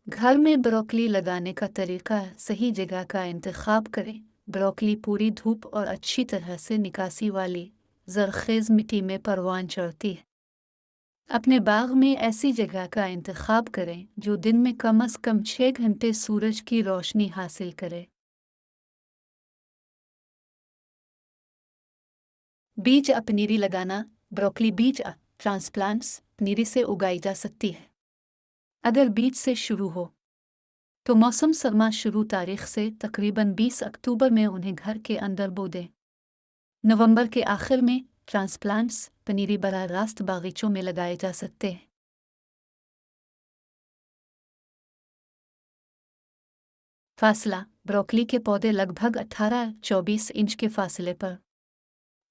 घर में ब्रोकली लगाने का तरीका। सही जगह का इंतखाब करें। ब्रोकली पूरी धूप और अच्छी तरह से निकासी वाली जरखेज़ मिट्टी में परवान चढ़ती है। अपने बाग में ऐसी जगह का इंतखाब करें जो दिन में कम से कम 6 घंटे सूरज की रोशनी हासिल करे। बीज पनीरी लगाना। ब्रोकली बीज ट्रांसप्लांट्स पनीरी से उगाई जा सकती है। अगर बीज से शुरू हो तो मौसम सरमा शुरू तारीख से तकरीबन 20 अक्टूबर में उन्हें घर के अंदर बो दें। नवंबर के आखिर में ट्रांसप्लांट्स पनीरी बराह रास्त बागीचों में लगाए जा सकते हैं। फासला। ब्रोकली के पौधे लगभग 18-24 इंच के फासले पर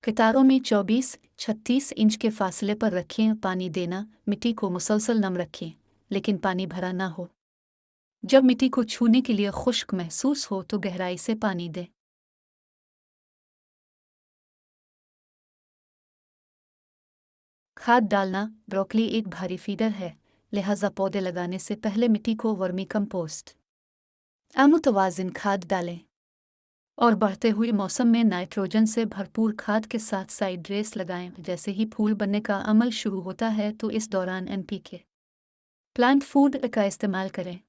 कतारों में 24-36 इंच के फासले पर रखें। पानी देना। मिट्टी को मुसलसल नम रखें, लेकिन पानी भरा ना हो। जब मिट्टी को छूने के लिए खुश्क महसूस हो तो गहराई से पानी दें। खाद डालना। ब्रोकली एक भारी फीडर है, लिहाजा पौधे लगाने से पहले मिट्टी को वर्मी कंपोस्ट मुतवाजिन खाद डालें और बढ़ते हुए मौसम में नाइट्रोजन से भरपूर खाद के साथ साइड ड्रेस लगाएं। जैसे ही फूल बनने का अमल शुरू होता है तो इस दौरान NPK प्लांट फूड का इस्तेमाल करें।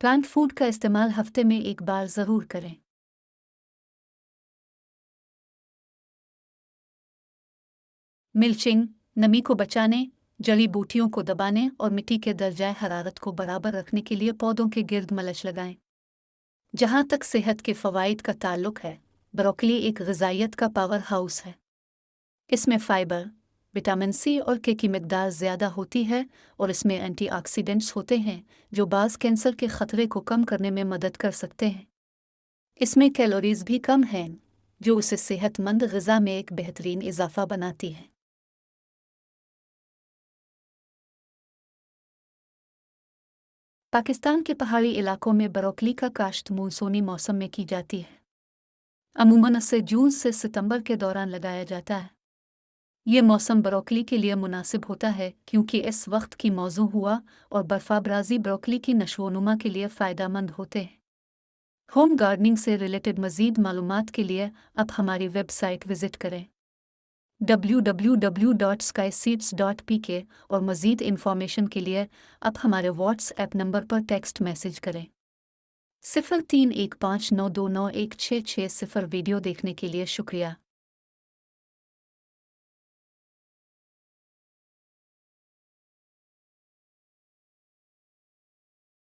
प्लांट फूड का इस्तेमाल हफ्ते में एक बार ज़रूर करें। मिल्चिंग। नमी को बचाने, जड़ी बूटियों को दबाने और मिट्टी के दर्जाए हरारत को बराबर रखने के लिए पौधों के गिर्द मलच लगाएं। जहाँ तक सेहत के फ़वाइद का ताल्लुक है, ब्रोकली एक ग़िज़ाइयत का पावर हाउस है। इसमें फाइबर, विटामिन C और K की मिकदार ज़्यादा होती है और इसमें एंटीऑक्सीडेंट्स होते हैं जो बाज़ कैंसर के ख़तरे को कम करने में मदद कर सकते हैं। इसमें कैलोरीज़ भी कम हैं, जो उसे सेहतमंद ग़िज़ा में एक बेहतरीन इजाफ़ा बनाती है। पाकिस्तान के पहाड़ी इलाकों में ब्रोकली का काश्त मानसूनी मौसम में की जाती है। अमूमन इसे जून से सितंबर के दौरान लगाया जाता है। ये मौसम ब्रोकली के लिए मुनासिब होता है क्योंकि इस वक्त की मौजू हुआ और बर्फाबराजी ब्रोकली की नशोनुमा के लिए फ़ायदेमंद होते हैं। होम गार्डनिंग से रिलेटेड मज़ीद मालूमात के लिए आप हमारी वेबसाइट विज़िट करें www.skyseeds.pk और मज़ीद इंफॉर्मेशन के लिए आप हमारे व्हाट्सएप नंबर पर टेक्स्ट मैसेज करें 0315929166। वीडियो देखने के लिए शुक्रिया।